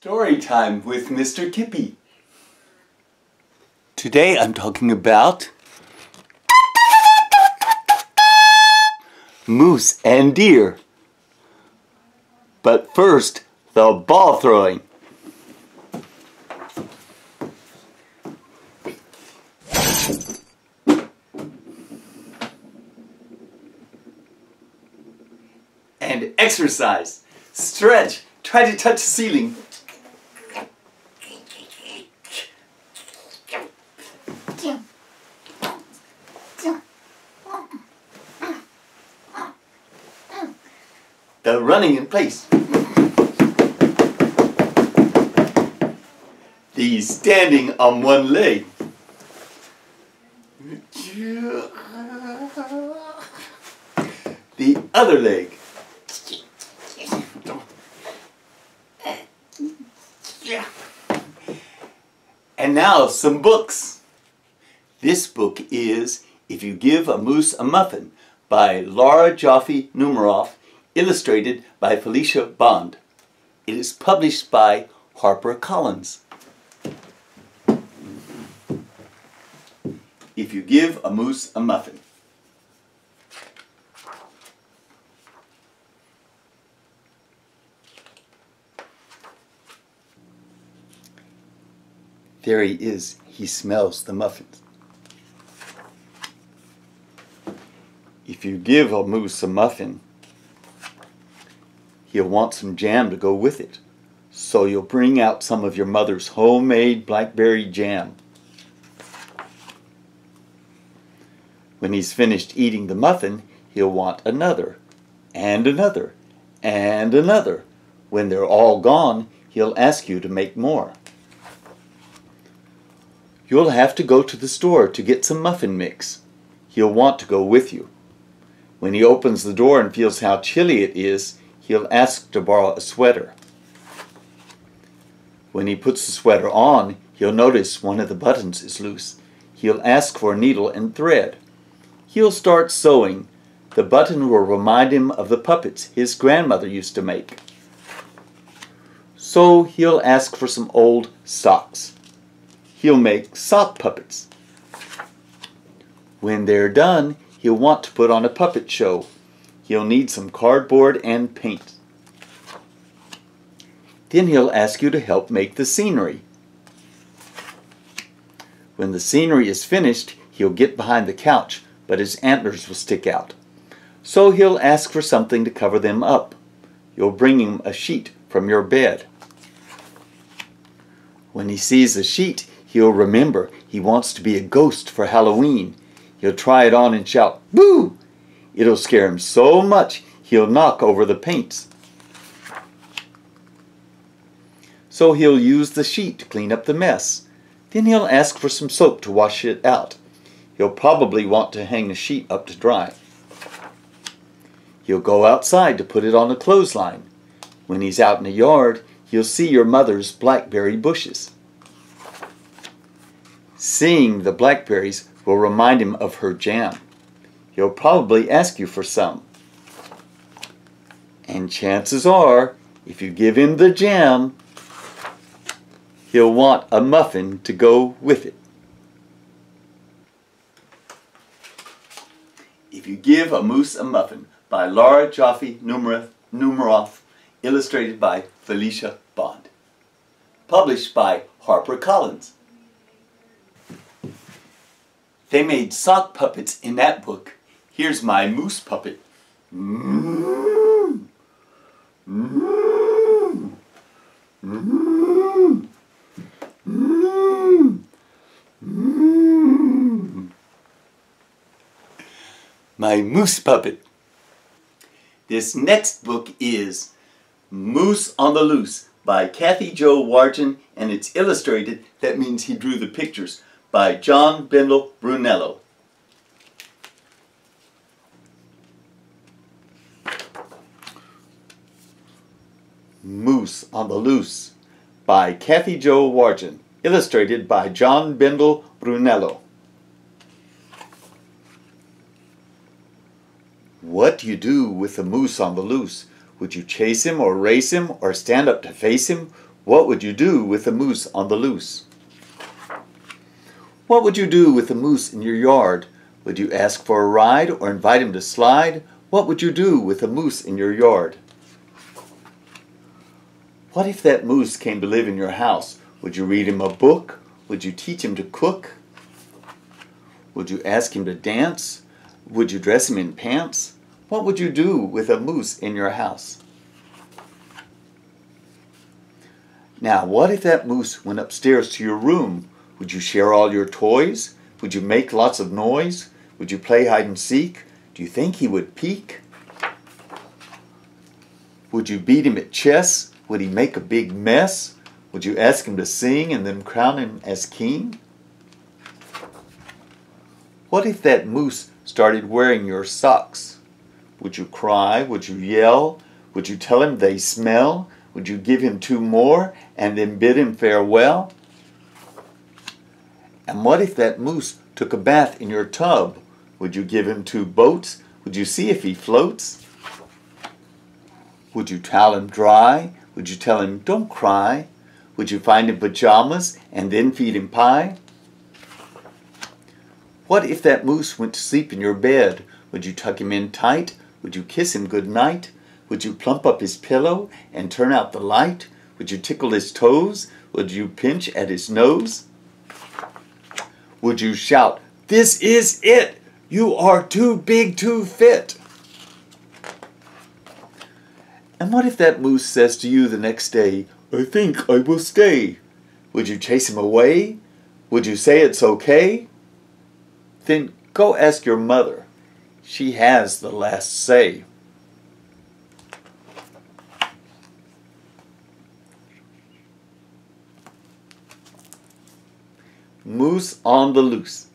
Story time with Mr. Kippy. Today I'm talking about moose and deer. But first, the ball throwing. And exercise. Stretch. Try to touch the ceiling. The running in place. The standing on one leg. The other leg. And now some books. This book is If You Give a Moose a Muffin by Laura Joffe Numeroff, illustrated by Felicia Bond. It is published by HarperCollins. If You Give a Moose a Muffin. There he is. He smells the muffins. If you give a moose a muffin, he'll want some jam to go with it. So you'll bring out some of your mother's homemade blackberry jam. When he's finished eating the muffin, he'll want another, and another, and another. When they're all gone, he'll ask you to make more. You'll have to go to the store to get some muffin mix. He'll want to go with you. When he opens the door and feels how chilly it is, he'll ask to borrow a sweater. When he puts the sweater on, he'll notice one of the buttons is loose. He'll ask for a needle and thread. He'll start sewing. The button will remind him of the puppets his grandmother used to make. So he'll ask for some old socks. He'll make sock puppets. When they're done, he'll want to put on a puppet show. He'll need some cardboard and paint. Then he'll ask you to help make the scenery. When the scenery is finished, he'll get behind the couch, but his antlers will stick out. So he'll ask for something to cover them up. You'll bring him a sheet from your bed. When he sees the sheet, he'll remember he wants to be a ghost for Halloween. He'll try it on and shout, "Boo!" It'll scare him so much he'll knock over the paints. So he'll use the sheet to clean up the mess. Then he'll ask for some soap to wash it out. He'll probably want to hang the sheet up to dry. He'll go outside to put it on a clothesline. When he's out in the yard, he'll see your mother's blackberry bushes. Seeing the blackberries will remind him of her jam. He'll probably ask you for some. And chances are, if you give him the jam, he'll want a muffin to go with it. If You Give a Moose a Muffin by Laura Joffe Numeroff, illustrated by Felicia Bond. Published by HarperCollins. They made sock puppets in that book. Here's my moose puppet. Mm-hmm. Mm-hmm. Mm-hmm. Mm-hmm. My moose puppet. This next book is Moose on the Loose by Kathy Jo Wargin, and it's illustrated. That means he drew the pictures, by John Bendel Brunello. Moose on the Loose by Kathy Jo Wargin, illustrated by John Bendel Brunello. What do you do with a moose on the loose? Would you chase him or race him or stand up to face him? What would you do with a moose on the loose? What would you do with a moose in your yard? Would you ask for a ride or invite him to slide? What would you do with a moose in your yard? What if that moose came to live in your house? Would you read him a book? Would you teach him to cook? Would you ask him to dance? Would you dress him in pants? What would you do with a moose in your house? Now, what if that moose went upstairs to your room? Would you share all your toys? Would you make lots of noise? Would you play hide and seek? Do you think he would peek? Would you beat him at chess? Would he make a big mess? Would you ask him to sing and then crown him as king? What if that moose started wearing your socks? Would you cry? Would you yell? Would you tell him they smell? Would you give him 2 more and then bid him farewell? And what if that moose took a bath in your tub? Would you give him 2 boats? Would you see if he floats? Would you towel him dry? Would you tell him, don't cry? Would you find him pajamas and then feed him pie? What if that moose went to sleep in your bed? Would you tuck him in tight? Would you kiss him good night? Would you plump up his pillow and turn out the light? Would you tickle his toes? Would you pinch at his nose? Would you shout, this is it! You are too big to fit! And what if that moose says to you the next day, I think I will stay? Would you chase him away? Would you say it's okay? Then go ask your mother. She has the last say. Moose on the loose.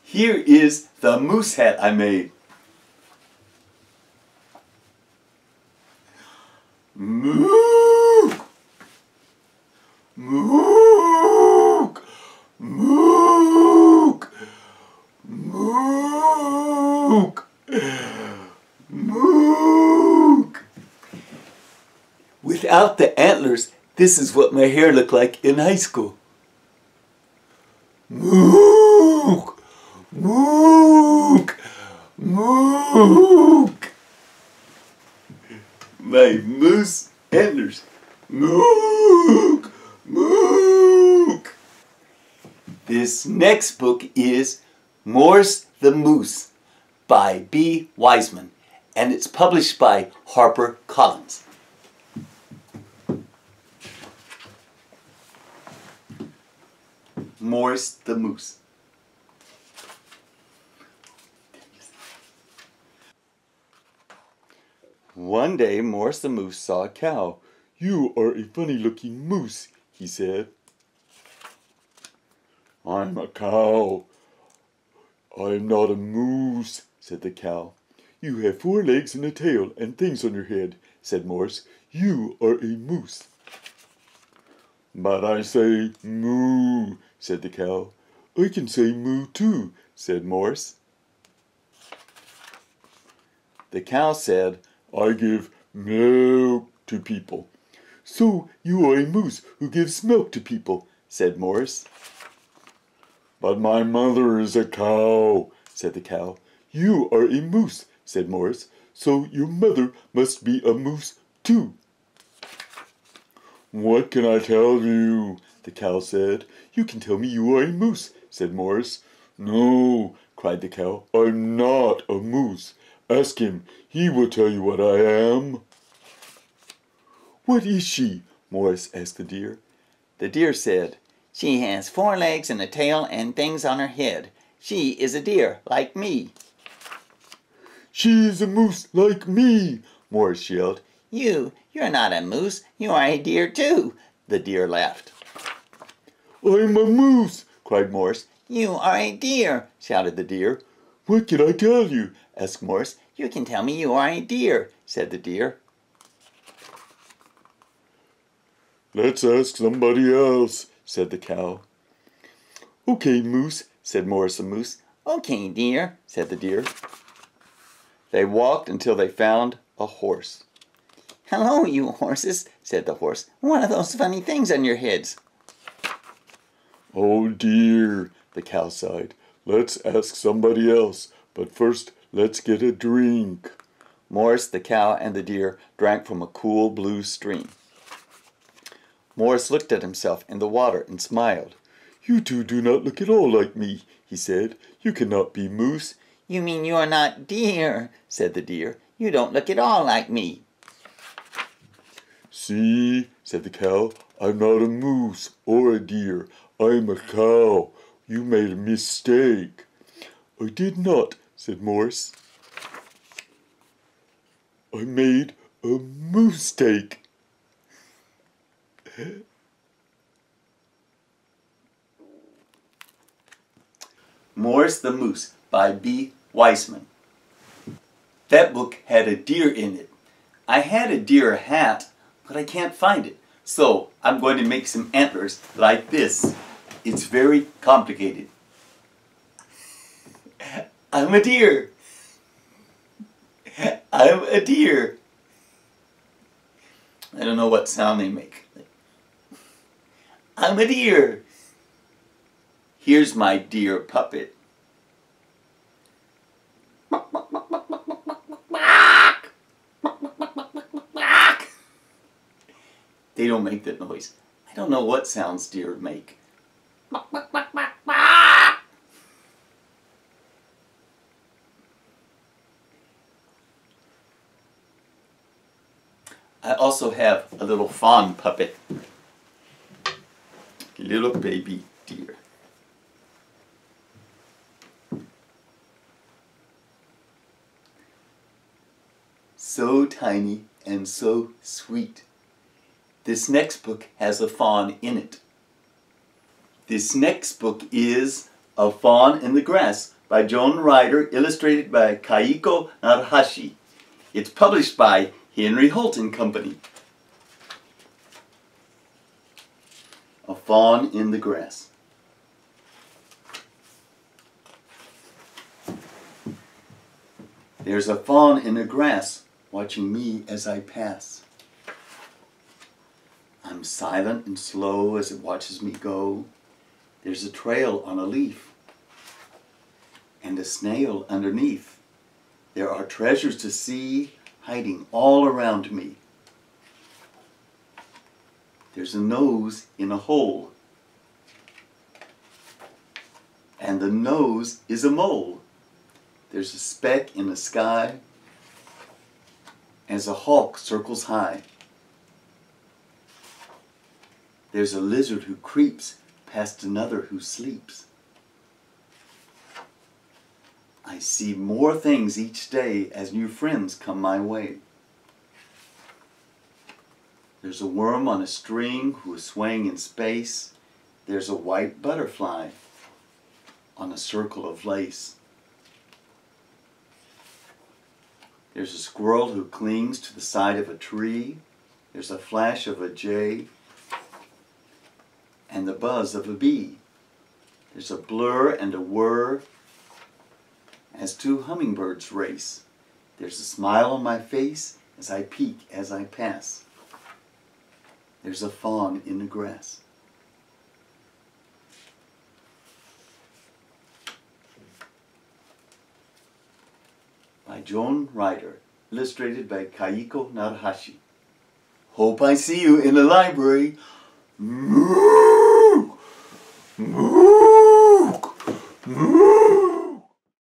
Here is the moose hat I made. Mook! Mook! Mook! Mook! Mook! Without the antlers, this is what my hair looked like in high school. Mook! Mook! Mook! My moose antlers. Mook! Mook! This next book is Morris the Moose by B. Wiseman, and it's published by HarperCollins. Morris the Moose. One day, Morris the Moose saw a cow. You are a funny-looking moose, he said. I'm a cow. I'm not a moose, said the cow. You have 4 legs and a tail and things on your head, said Morris. You are a moose. But I say moo, said the cow. I can say moo too, said Morris. The cow said, I give milk to people. So you are a moose who gives milk to people, said Morris. But my mother is a cow, said the cow. You are a moose, said Morris. So your mother must be a moose too. What can I tell you? The cow said. You can tell me you are a moose, said Morris. No, cried the cow. I'm not a moose. Ask him. He will tell you what I am. What is she? Morris asked the deer. The deer said, She has 4 legs and a tail and things on her head. She is a deer like me. She is a moose like me, Morris yelled. You're not a moose. You are a deer too, the deer laughed. I'm a moose, cried Morris. You are a deer, shouted the deer. What can I tell you? Asked Morris. You can tell me you are a deer, said the deer. Let's ask somebody else, said the cow. Okay, moose, said Morris the moose. Okay, deer, said the deer. They walked until they found a horse. "Hello, you horses," said the horse. "What are those funny things on your heads?" "Oh dear," the cow sighed. "Let's ask somebody else, but first let's get a drink." Morris, the cow, and the deer drank from a cool blue stream. Morris looked at himself in the water and smiled. "You two do not look at all like me," he said. "You cannot be moose." "You mean you are not deer," said the deer. "You don't look at all like me." "See," said the cow, "I'm not a moose or a deer. I'm a cow. You made a mistake." "I did not," said Morris. "I made a moose-take." Morris the Moose by B. Weissman. That book had a deer in it. I had a deer hat, but I can't find it. So I'm going to make some antlers like this. It's very complicated. I'm a deer. I'm a deer. I don't know what sound they make. I'm a deer. Here's my deer puppet. They don't make that noise. I don't know what sounds deer make. I also have a little fawn puppet. Little baby deer. So tiny and so sweet. This next book has a fawn in it. This next book is A Fawn in the Grass by Joan Ryder, illustrated by Kaiko Narahashi. It's published by Henry Holt and Company. A Fawn in the Grass. There's a fawn in the grass watching me as I pass. I'm silent and slow as it watches me go. There's a trail on a leaf and a snail underneath. There are treasures to see hiding all around me. There's a nose in a hole, and the nose is a mole. There's a speck in the sky as a hawk circles high. There's a lizard who creeps past another who sleeps. I see more things each day as new friends come my way. There's a worm on a string who is swaying in space. There's a white butterfly on a circle of lace. There's a squirrel who clings to the side of a tree. There's a flash of a jay and the buzz of a bee. There's a blur and a whir as two hummingbirds race. There's a smile on my face as I peek as I pass. There's a fawn in the grass. By Joan Ryder, illustrated by Kaiko Narahashi. Hope I see you in the library. Moo! Moo!